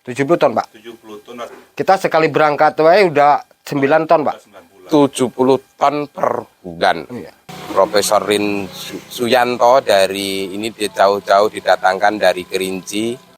70 ton, Pak. 70 ton. Kita sekali berangkat udah 9 ton, Pak. 70 ton per bulan. Iya. Profesor Rin Suyanto dari ini jauh-jauh didatangkan dari Kerinci.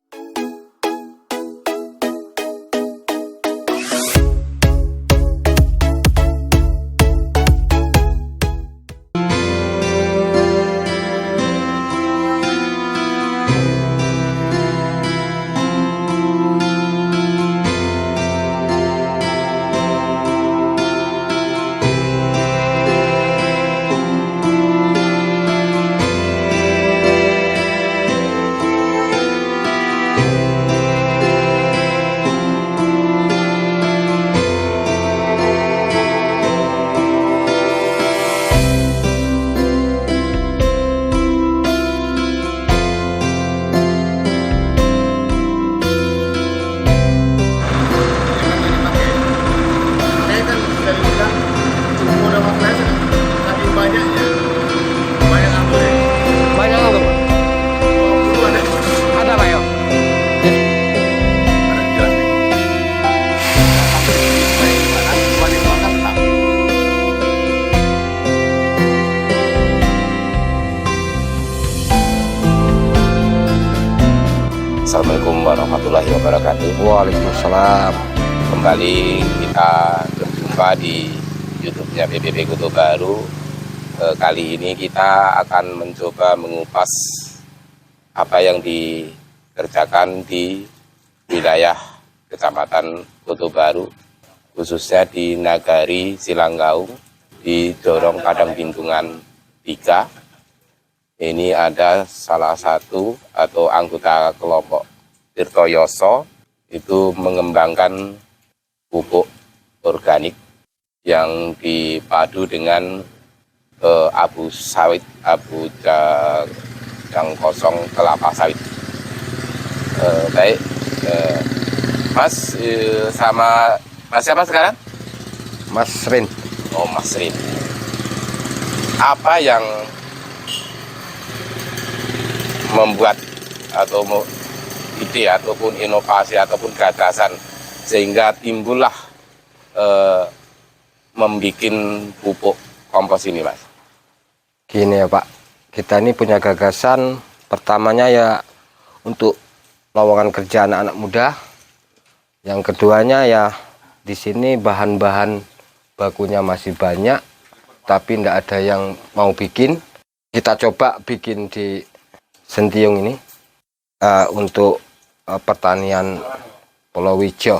Assalamualaikum warahmatullahi wabarakatuh. Waalaikumsalam. Kembali kita berjumpa di YouTube-nya BPP Kutu Baru. Kali ini kita akan mencoba mengupas apa yang dikerjakan di wilayah Kecamatan Kutu Baru, khususnya di Nagari Silanggaung, di Dorong Padang Bintungan 3. Ini ada salah satu atau anggota kelompok Tirtoyoso itu mengembangkan pupuk organik yang dipadu dengan abu sawit, abu jang kosong kelapa sawit. Baik, Mas sama Mas siapa sekarang? Mas Rin. Oh, Mas Rin. Apa yang membuat atau ide ataupun inovasi ataupun gagasan sehingga timbullah membuat pupuk kompos ini, Mas? Gini ya, Pak. Kita ini punya gagasan pertamanya ya untuk lowongan kerja anak-anak muda. Yang keduanya ya di sini bahan-bahan bakunya masih banyak, tapi tidak ada yang mau bikin. Kita coba bikin di Sentiung ini untuk pertanian Polowijo.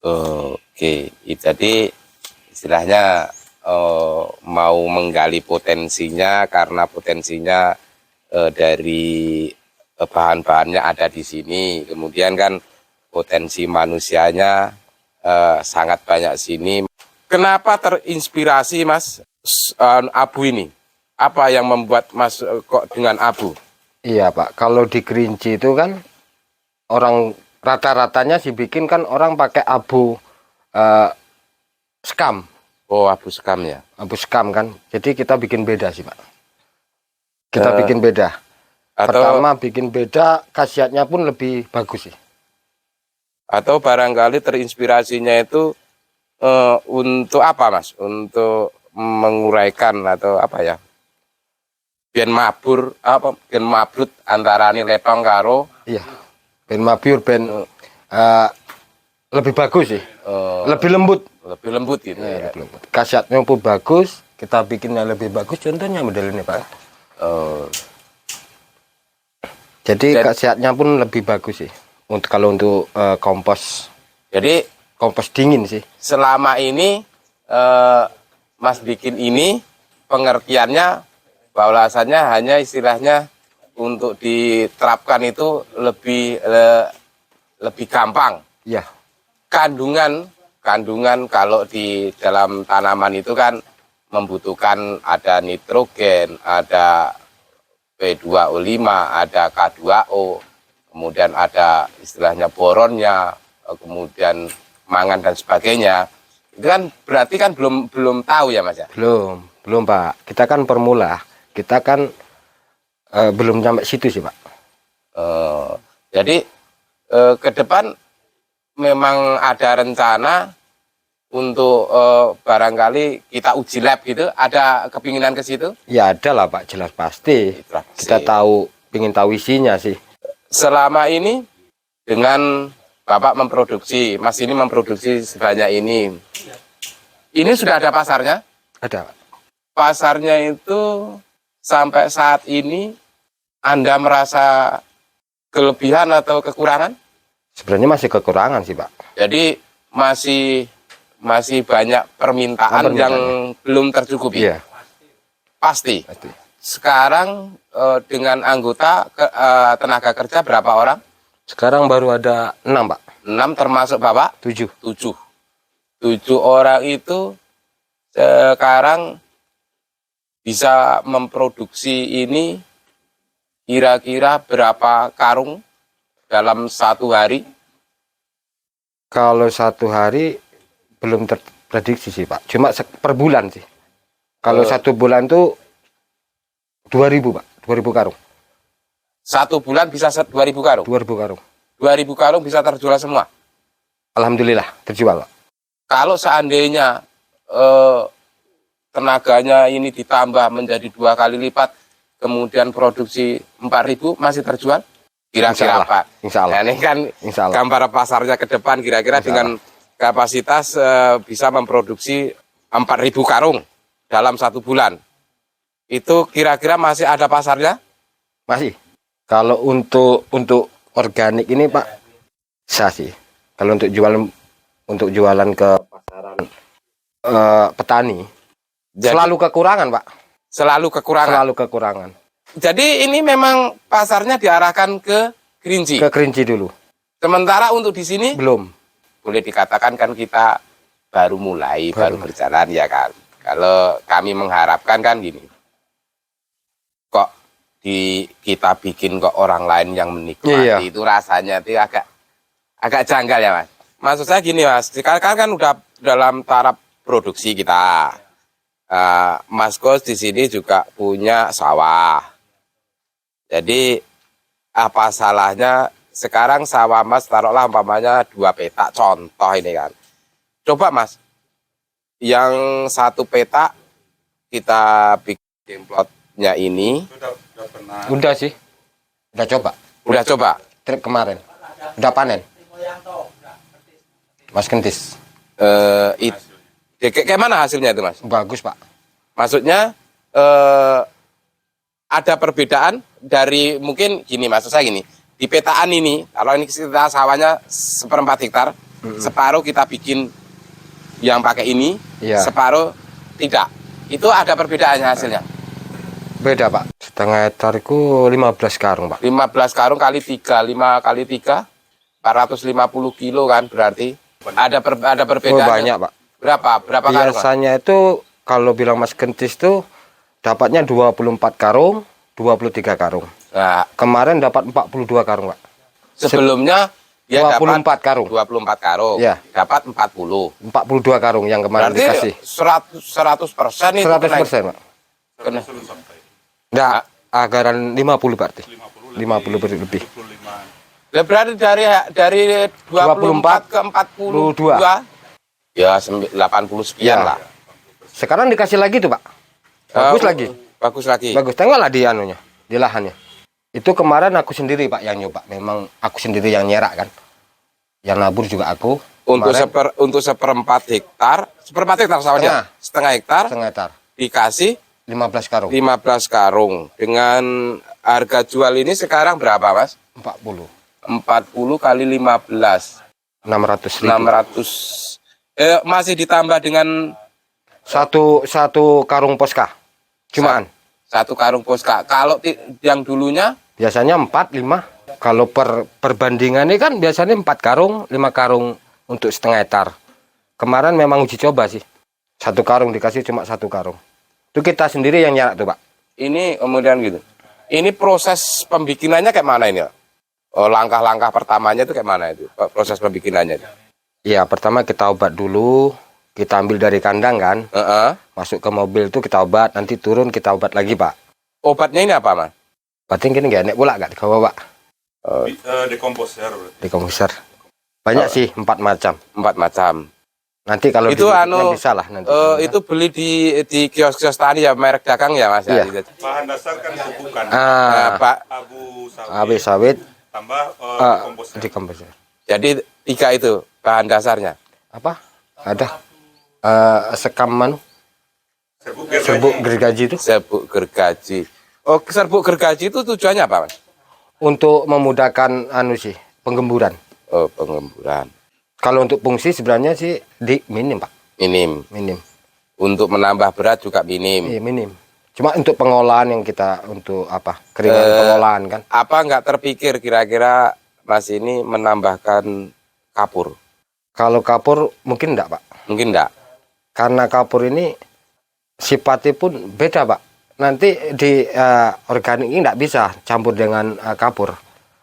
Oke, jadi istilahnya mau menggali potensinya karena potensinya dari bahan-bahannya ada di sini. Kemudian kan potensi manusianya sangat banyak sini. Kenapa terinspirasi, Mas, abu ini? Apa yang membuat Mas kok dengan abu? Iya, Pak, kalau di Kerinci itu kan orang rata-ratanya sih bikin kan orang pakai abu skam. Oh, abu skam ya? Abu skam kan, jadi kita bikin beda sih, Pak. Kita bikin beda. Pertama bikin beda, khasiatnya pun lebih bagus sih. Atau barangkali terinspirasinya itu untuk apa, Mas? Untuk menguraikan atau apa ya? Biar mabur apa biar mabrut antara ini letong karo iya ben mabur ben lebih bagus sih, lebih lembut gitu ya. Lebih lembut. Khasiatnya pun bagus, kita bikinnya lebih bagus, contohnya model ini, Pak. Jadi khasiatnya pun lebih bagus sih untuk kalau untuk kompos. Jadi kompos dingin sih. Selama ini Mas bikin ini pengertiannya bahwasanya hanya istilahnya untuk diterapkan itu lebih gampang. Iya. Kandungan kalau di dalam tanaman itu kan membutuhkan ada nitrogen, ada P2O5, ada K2O, kemudian ada istilahnya boronnya, kemudian mangan dan sebagainya. Itu kan berarti kan belum tahu ya, Mas ya? Belum Pak. Kita kan permula. Kita kan belum sampai situ sih, Pak. Jadi ke depan memang ada rencana untuk barangkali kita uji lab gitu, ada kepinginan ke situ? Ya ada lah Pak, jelas pasti. Kita ingin tahu isinya sih. Selama ini dengan Bapak memproduksi, Mas ini memproduksi sebanyak ini sudah ada pasarnya? Ada Pak. Pasarnya itu sampai saat ini Anda merasa kelebihan atau kekurangan? Sebenarnya masih kekurangan sih Pak. Jadi masih banyak permintaan yang belum tercukupi. Iya. Pasti. Pasti. Sekarang dengan anggota tenaga kerja berapa orang? Sekarang baru ada 6 Pak. 6 termasuk Bapak? 7. 7. 7 orang itu sekarang bisa memproduksi ini kira-kira berapa karung dalam satu hari? Kalau satu hari belum terprediksi sih Pak. Cuma per bulan sih. Kalau satu bulan tuh 2.000 Pak. 2.000 karung. Satu bulan bisa 2.000 karung? 2.000 karung. 2.000 karung bisa terjual semua? Alhamdulillah terjual Pak. Kalau seandainya tenaganya ini ditambah menjadi 2 kali lipat, kemudian produksi 4.000 masih terjual? Kira-kira Pak? Insya Allah. Nah, ini kan gambar pasarnya ke depan kira-kira dengan kapasitas bisa memproduksi 4.000 karung dalam satu bulan. Itu kira-kira masih ada pasarnya? Masih. Kalau untuk organik ini Pak, bisa sih. Kalau untuk jualan ke pasaran petani, selalu kekurangan Pak. Selalu kekurangan. Selalu kekurangan. Jadi ini memang pasarnya diarahkan ke Kerinci. Ke Kerinci dulu. Sementara untuk di sini belum. Boleh dikatakan kan kita baru mulai, baru berjalan ya kan. Kalau kami mengharapkan kan gini, kok kita bikin kok orang lain yang menikmati, itu rasanya itu agak janggal ya Mas. Maksud saya gini Mas, sekarang kan udah dalam taraf produksi kita. Mas Kos di sini juga punya sawah. Jadi apa salahnya sekarang sawah Mas taruhlah umpamanya 2 petak contoh ini kan. Coba Mas, yang 1 petak kita bikin plotnya ini. Udah sih. Udah coba. Udah coba? Trip kemarin. Udah panen. Mas Kentis. Kayak mana hasilnya itu Mas? Bagus Pak. Maksudnya ada perbedaan dari mungkin gini, maksud saya gini. Di petaan ini, kalau ini kita sawahnya 1/4 hektar, separuh kita bikin yang pakai ini, separuh tidak. Itu ada perbedaannya hasilnya? Beda Pak. 1/2 hektar itu 15 karung Pak. 15 karung kali 3, 5 kali 3, 450 kilo kan berarti. Ada perbedaan. Oh, banyak Pak. Berapa karung? Biasanya itu kalau bilang Mas Kentis tuh dapatnya 24 karung, 23 karung. Nah, kemarin dapat 42 karung Pak. Sebelumnya dia 24 karung. 24 karung. Ya. Dapat 40. 42 karung yang kemarin berarti dikasih. 100% itu 100% Pak. Kena. Enggak, anggaran 50 berarti. 50 lebih. Berarti dari 24 ke 42. Ya 80 sekian lah. Sekarang dikasih lagi tuh Pak. Bagus lagi. Bagus lagi. Bagus. Tengoklah di anunya, di lahannya. Itu kemarin aku sendiri Pak yang nyoba. Memang aku sendiri yang nyerak kan. Yang nabur juga aku. Untuk 1/4 hektar, 1/4 hektar sawahnya. Setengah hektar. Dikasih 15 karung. 15 karung. Dengan harga jual ini sekarang berapa Mas? 40. 40 kali 15. 600 ribu. 600. Masih ditambah dengan satu karung poska. Cumaan. Satu karung poska. Kalau yang dulunya? Biasanya 4, 5. Kalau perbandingannya kan biasanya 4 karung, 5 karung untuk 1/2 hektar. Kemarin memang uji coba sih. 1 karung dikasih cuma 1 karung. Itu kita sendiri yang nyerak tuh Pak. Ini kemudian gitu. Ini proses pembikinannya kayak mana ini Pak? Langkah-langkah pertamanya itu kayak mana itu? Proses pembikinannya itu? Iya, pertama kita obat dulu. Kita ambil dari kandang kan. Masuk ke mobil itu kita obat. Nanti turun kita obat lagi Pak. Obatnya ini apa Mas? Obatnya gini gak enak pula gak dibawa Pak. Dekomposer berarti. Dekomposer. Banyak sih, 4 macam. 4 macam. Nanti kalau Itu dibutuhkan bisa lah nanti. itu beli di kios-kios tani ya, merek dagang ya Mas ya. Iya. Bahan dasar kan pupukan. Pak, Abu sawit. Habis sawit, Tambah dekomposer. dekomposer. jadi 3 itu bahan dasarnya. Apa? Ada sekam manu, Serbuk serbuk gergaji itu Serbuk gergaji. Oh, serbuk gergaji itu tujuannya apa Mas? untuk memudahkan penggemburan. Oh, pengemburan. Kalau untuk fungsi sebenarnya sih minim, Pak. Minim. Minim. Untuk menambah berat juga minim. Iya, minim. Cuma untuk pengolahan yang kita untuk apa? Keringan pengolahan kan. Apa nggak terpikir kira-kira Mas ini menambahkan kapur? Kalau kapur mungkin enggak, Pak. Mungkin enggak. Karena kapur ini sifatnya pun beda, Pak. Nanti di organik ini enggak bisa campur dengan kapur.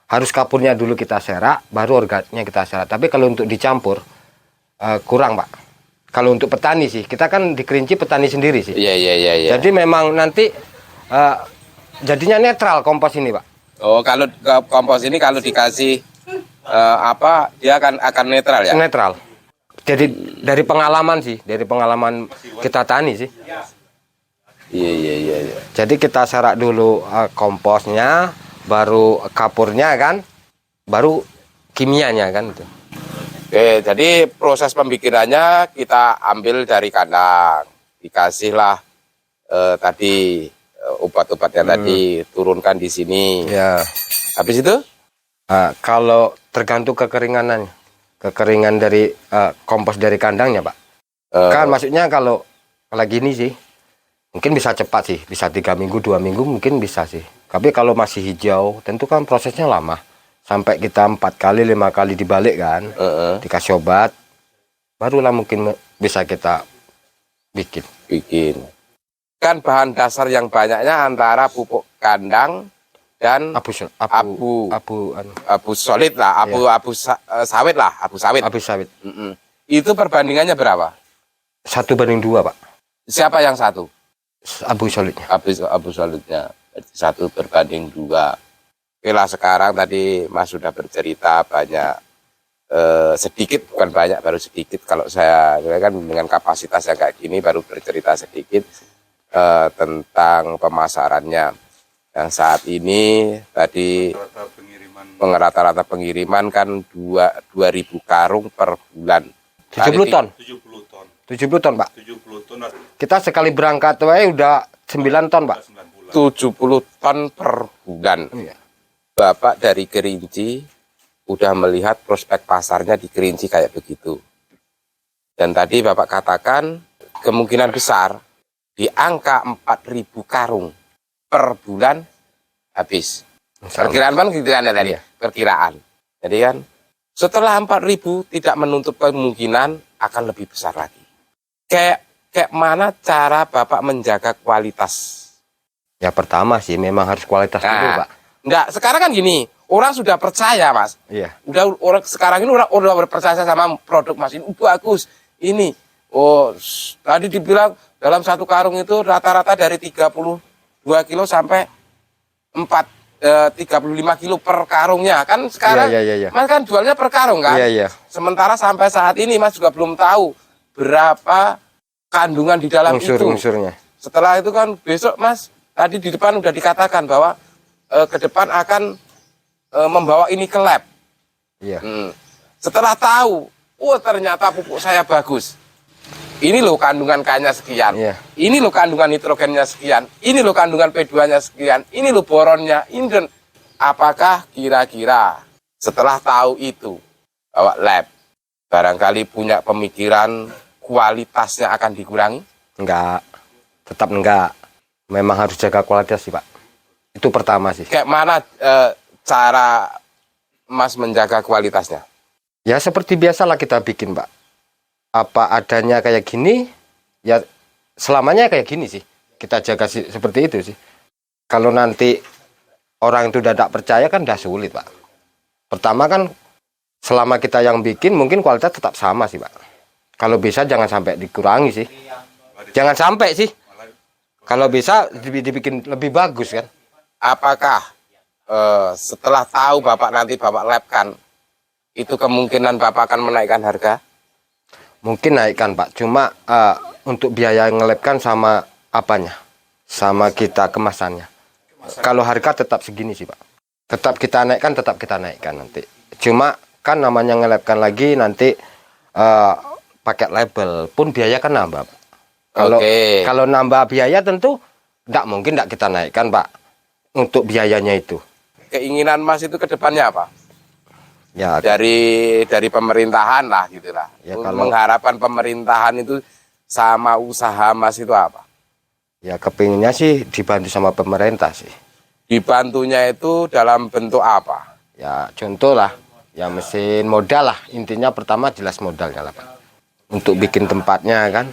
Harus kapurnya dulu kita serak, baru organiknya kita serak. Tapi kalau untuk dicampur kurang, Pak. Kalau untuk petani sih, kita kan di Kerinci petani sendiri sih. Iya. Jadi memang nanti jadinya netral kompos ini, Pak. Oh, kalau kompos ini kalau dikasih dia akan netral ya? Netral. Jadi dari pengalaman sih, dari pengalaman kita tani sih. Iya. Jadi kita serak dulu komposnya, baru kapurnya kan, baru kimianya kan itu. Oke, jadi proses pembikinannya kita ambil dari kandang, dikasihlah tadi obat-obatnya tadi turunkan di sini. Ya. Habis itu? Kalau tergantung kekeringan dari kompos dari kandangnya, Pak. Kan maksudnya kalau lagi ini sih, mungkin bisa cepat sih, bisa 3 minggu, 2 minggu mungkin bisa sih. Tapi kalau masih hijau, tentu kan prosesnya lama. Sampai kita 4 kali, 5 kali dibalik kan, dikasih obat, barulah mungkin bisa kita bikin. Kan bahan dasar yang banyaknya antara pupuk kandang dan abu solid lah, sawit lah, abu sawit. Abu sawit. Itu perbandingannya berapa? 1:2, Pak. Siapa yang satu? Abu solidnya. Abu solidnya 1:2. Oke lah, sekarang tadi Mas sudah bercerita banyak, sedikit bukan banyak, baru sedikit. Kalau saya kan dengan kapasitas yang kayak gini baru bercerita sedikit tentang pemasarannya. Yang saat ini tadi rata-rata pengiriman kan 2.000 karung per bulan. 70 ton. 70 ton. 70 ton, Pak. 70 ton. Kita sekali berangkat udah 9 ton, Pak. 70 ton per bulan. Iya. Bapak dari Kerinci udah melihat prospek pasarnya di Kerinci kayak begitu. Dan tadi Bapak katakan kemungkinan besar di angka 4.000 karung per bulan habis. Perkiraan kan gitu kan tadi? Iya. Perkiraan. Jadi kan setelah 4.000 tidak menutup kemungkinan akan lebih besar lagi. Kayak mana cara Bapak menjaga kualitas? Ya pertama sih memang harus kualitas dulu, Pak. Enggak, sekarang kan gini, orang sudah percaya, Mas. Iya. Orang sekarang ini udah percaya sama produk Mas ini bagus. Ini, tadi dibilang dalam 1 karung itu rata-rata dari 32 kilo sampai 35 kilo per karungnya. Kan sekarang, Iya. Mas kan jualnya per karung kan? Iya. Sementara sampai saat ini Mas juga belum tahu berapa kandungan di dalam Unsur-unsurnya. Setelah itu kan besok Mas, tadi di depan udah dikatakan bahwa ke depan akan membawa ini ke lab. Iya. Setelah tahu, ternyata pupuk saya bagus. Ini loh kandungan K-nya sekian. Iya. Ini loh kandungan nitrogennya sekian. Ini loh kandungan P2-nya sekian. Ini loh boronnya. Ini. Apakah kira-kira setelah tahu itu bawa lab, barangkali punya pemikiran kualitasnya akan dikurangi? Enggak. Tetap enggak. Memang harus jaga kualitas sih, Pak. Itu pertama sih. Kayak mana cara Mas menjaga kualitasnya? Ya seperti biasalah kita bikin, Pak. Apa adanya kayak gini, ya selamanya kayak gini sih. Kita jaga seperti itu sih. Kalau nanti orang itu udah tidak percaya kan udah sulit, Pak. Pertama kan selama kita yang bikin mungkin kualitas tetap sama sih, Pak. Kalau bisa jangan sampai dikurangi sih. Jangan sampai sih. Kalau bisa dibikin lebih bagus kan. Apakah setelah tahu Bapak nanti Bapak labkan, itu kemungkinan Bapak akan menaikkan harga? Mungkin naikkan Pak, cuma untuk biaya ngelabkan sama apanya, sama kita kemasannya. Kalau harga tetap segini sih Pak. Tetap kita naikkan nanti. Cuma kan namanya ngelabkan lagi nanti pakai label pun biaya kan nambah Pak. Kalau nambah biaya tentu tidak mungkin tidak kita naikkan Pak untuk biayanya itu. Keinginan Mas itu ke depannya apa? Ya Dari pemerintahan lah gitulah. Ya, Mengharapkan pemerintahan itu sama usaha Mas itu apa? ya kepinginnya sih dibantu sama pemerintah sih. Dibantunya itu dalam bentuk apa? Ya contoh lah, ya mesin modal lah. Intinya pertama jelas modalnya lah Pak. Untuk bikin tempatnya kan.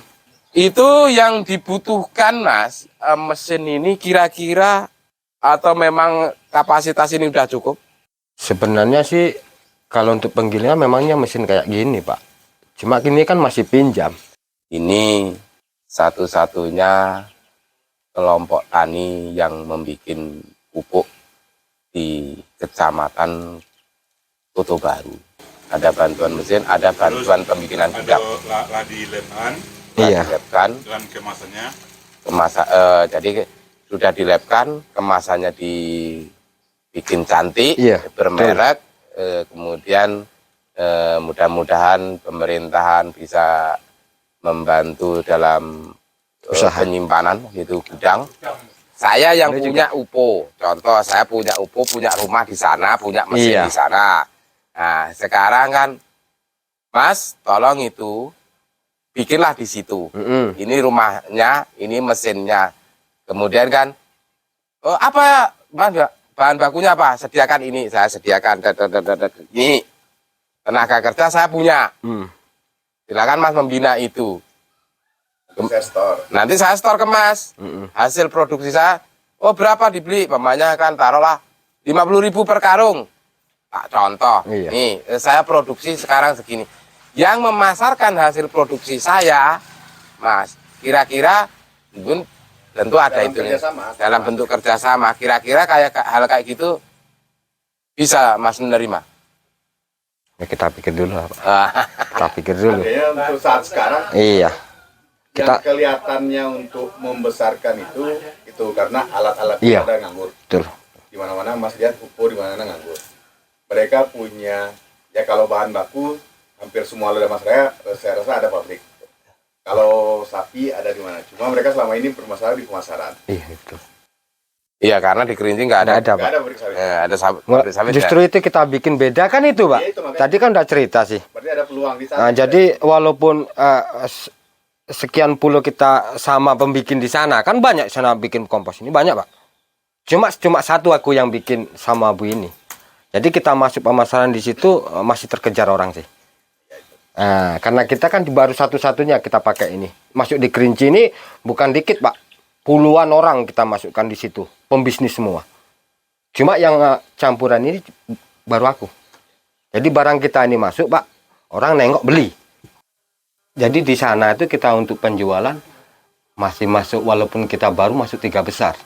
Itu yang dibutuhkan Mas, mesin ini kira-kira atau memang kapasitas ini udah cukup? Sebenarnya sih kalau untuk penggilingan memangnya mesin kayak gini Pak. Cuma gini kan masih pinjam. Ini satu-satunya kelompok tani yang membuat pupuk di Kecamatan Kota Baru. Ada bantuan mesin, ada bantuan pembikinan gudang. Ladi lepan Iya. Dilabkan, dengan kemasannya. jadi sudah dilabkan, kemasannya dibikin cantik, Iya, bermerek, kemudian mudah-mudahan pemerintahan bisa membantu dalam Usaha. penyimpanan gitu gudang. Saya yang punya UPO, contoh saya punya UPO, punya rumah di sana, punya mesin Iya. di sana. Nah sekarang kan, Mas, tolong itu bikinlah di situ. Ini rumahnya, ini mesinnya. Kemudian kan, oh, apa bahan bakunya apa? Sediakan ini, saya sediakan. Ini tenaga kerja saya punya. Silakan Mas membina itu. Nanti saya store ke Mas. Hasil produksi saya, oh berapa dibeli? Pemanya kan taruhlah 50.000 per karung. Pak contoh, Iya. nih saya produksi sekarang segini. Yang memasarkan hasil produksi saya, Mas, kira-kira tentu ada itu dalam bentuk kerjasama. Kira-kira kayak hal kayak gitu bisa Mas menerima? Ya kita pikir dulu lah Pak. Ah, Kita pikir dulu. Artinya untuk saat sekarang Iya. yang kelihatannya untuk membesarkan itu karena alat-alat Iya. ada nganggur. Betul. Di mana-mana Mas lihat pupuk di mana-mana nganggur. Mereka punya ya kalau bahan baku hampir semua ada Mas saya rasa ada pabrik. Kalau sapi ada di mana? Cuma mereka selama ini bermasalah di pemasaran. Iya itu. iya karena di Kerinci nggak ada. Nggak ada Nggak Pak. ada pabrik sawit. Ada pabrik sawit ya? Justru itu kita bikin beda kan itu Pak. Iya, itu makanya. Tadi kan udah cerita sih. Berarti ada peluang di sana. Nah, jadi walaupun sekian puluh kita sama pembikin di sana kan banyak sana bikin kompos ini banyak Pak. Cuma satu aku yang bikin sama Bu ini. Jadi kita masuk pemasaran di situ masih terkejar orang sih. Nah, karena kita kan baru satu-satunya kita pakai ini. Masuk di Kerinci ini bukan dikit Pak. Puluhan orang kita masukkan di situ. Pembisnis semua. Cuma yang campuran ini baru aku. Jadi barang kita ini masuk Pak. Orang nengok beli. Jadi di sana itu kita untuk penjualan masih masuk walaupun kita baru masuk 3 besar.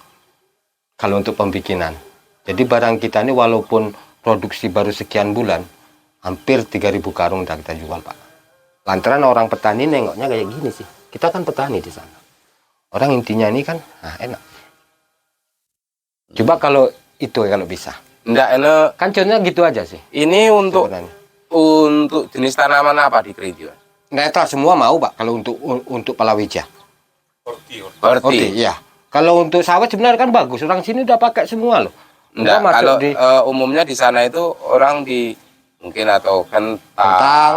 Kalau untuk pembikinan. Jadi barang kita ini walaupun produksi baru sekian bulan, hampir 3.000 karung udah kita jual Pak. Lantaran orang petani nengoknya kayak gini sih. Kita kan petani di sana. Orang intinya ini kan enak. Coba kalau itu kalau bisa. Enggak, ini Kan contohnya gitu aja sih. ini untuk Sebenarnya. jenis tanaman apa di Kerinci? Neta semua mau Pak kalau untuk palawija. Horti. Horti. Iya. Kalau untuk sawit sebenarnya kan bagus. Orang sini udah pakai semua loh. Enggak, Udah masuk kalau di umumnya di sana itu orang di mungkin atau kentang, kentang,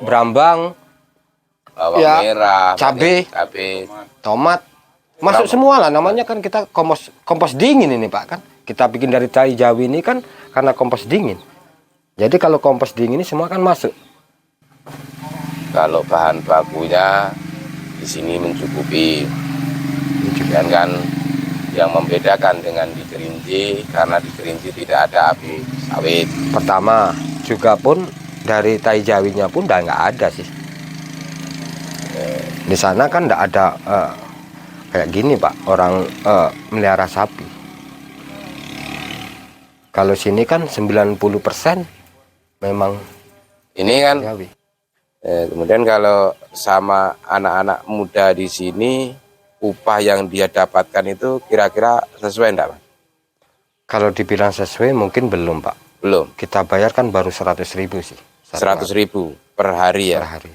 berambang, bawang ya, merah, cabe. tomat. masuk semua lah. Namanya kan kita kompos dingin ini Pak kan. Kita bikin dari tai Jawi ini kan karena kompos dingin. Jadi kalau kompos dingin ini semua kan masuk. Kalau bahan bakunya di sini mencukupi. Dan kan yang membedakan dengan di Kerinci karena di Kerinci tidak ada api sawit. Pertama juga pun dari tai Jawinya pun udah nggak ada sih. Di sana kan nggak ada kayak gini Pak, orang melihara sapi. Kalau sini kan 90% memang Ini kan Jawi. kemudian kalau sama anak-anak muda di sini, upah yang dia dapatkan itu kira-kira sesuai enggak, Pak? Kalau dibilang sesuai mungkin belum, Pak. Belum. Kita bayar kan baru 100.000 sih. 100.000 per hari per ya? hari.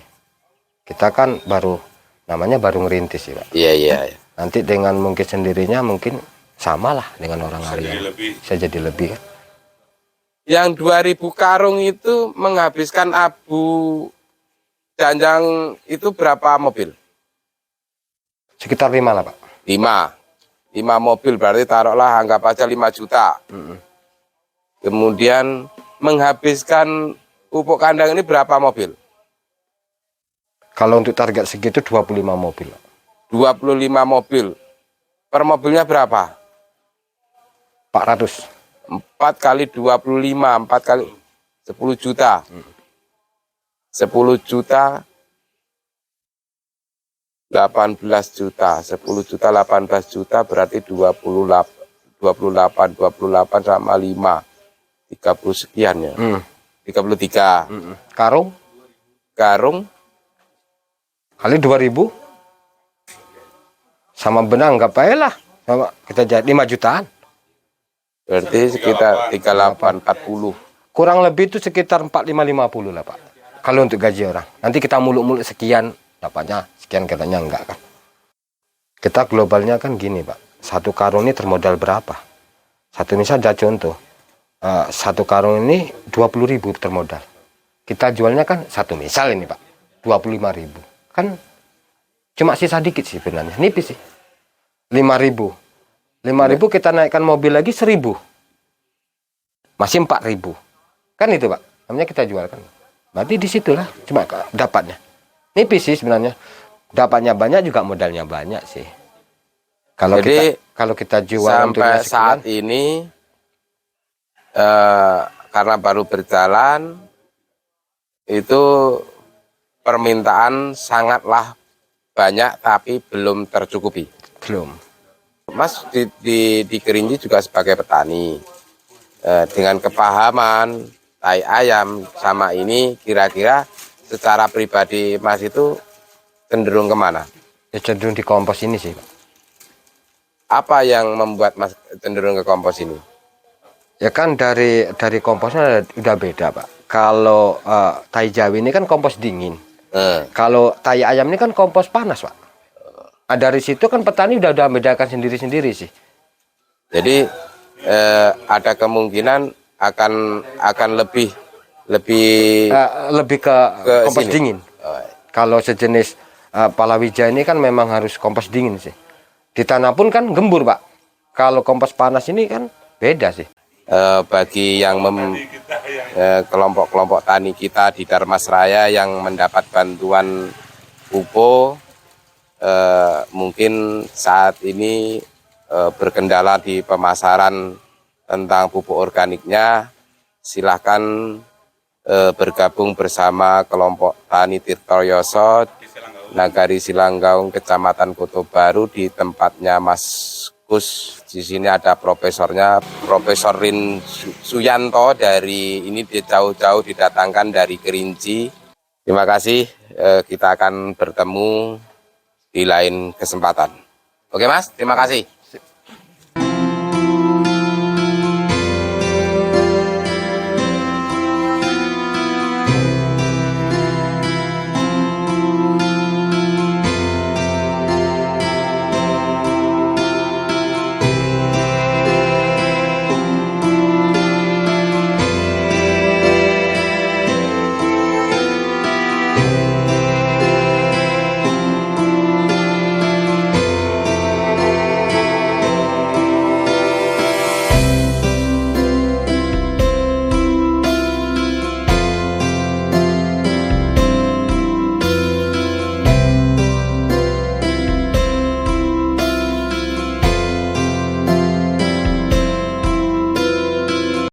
Kita kan baru baru ngerintis sih, Pak. Iya, iya. Nanti dengan mungkin sendirinya mungkin sama lah dengan orang Jadi Aryan. lebih. Bisa jadi lebih kan. Yang 2000 karung itu menghabiskan abu Janjang itu berapa mobil? Sekitar 5 lah, Pak. 5 mobil berarti taruhlah anggap aja 5 juta. Kemudian menghabiskan pupuk kandang ini berapa mobil? Kalau untuk target segitu 25 mobil, Pak. 25 mobil. Per mobilnya berapa? 400. 4 kali 25, 4 kali 10 juta. 10 juta 18 juta, 10 juta 18 juta berarti 28 sama 5 30 sekian ya. 33. Karung Karung kali 2000 sama benang nggak payah lah. Sama kita jadi 5 jutaan. berarti sekitar 38 40. Kurang lebih itu sekitar 45-50 lah, Pak. Kalau untuk gaji orang. Nanti kita muluk-muluk sekian, dapatnya sekian, katanya enggak kan. Kita globalnya kan gini, Pak. Satu karung ini termodal berapa? Satu ini saja contoh. Satu karung ini 20.000 termodal. Kita jualnya kan satu misal ini, Pak. 25.000. Kan cuma sisa dikit sih sebenarnya. Nipis sih. 5.000. 5.000 kita naikkan mobil lagi 1.000. Masih 4.000. Kan itu, Pak. Namanya kita jual kan. Berarti disitulah cuma dapatnya. Nipis sih sebenarnya. Dapatnya banyak juga modalnya banyak sih. Kalau Jadi, kita jual sampai saat ini karena baru berjalan itu permintaan sangatlah banyak tapi belum tercukupi. belum. Mas di Kerinci juga sebagai petani dengan kepahaman tai ayam sama ini kira-kira secara pribadi Mas itu cenderung kemana? Ya cenderung di kompos ini sih, Pak. Apa yang membuat Mas cenderung ke kompos ini? Ya kan dari komposnya udah beda, Pak. Kalau tai Jawi ini kan kompos dingin. Kalau tai ayam ini kan kompos panas, Pak. Dari situ kan petani udah bedakan sendiri-sendiri sih. Jadi ada kemungkinan akan lebih Lebih ke kompos sini. dingin. Kalau sejenis palawija ini kan memang harus kompos dingin sih. Di tanah pun kan gembur, Pak. Kalau kompos panas ini kan beda sih. Bagi yang kelompok-kelompok tani kita di Darmasraya yang mendapat bantuan pupuk mungkin saat ini berkendala di pemasaran tentang pupuk organiknya, silahkan bergabung bersama kelompok Tani Tirtoyoso Nagari Silanggaung Kecamatan Kota Baru di tempatnya Mas Kus. Di sini ada profesornya, Profesor Rin Suyanto dari ini jauh-jauh didatangkan dari Kerinci. Terima kasih, kita akan bertemu di lain kesempatan. Oke Mas, terima kasih.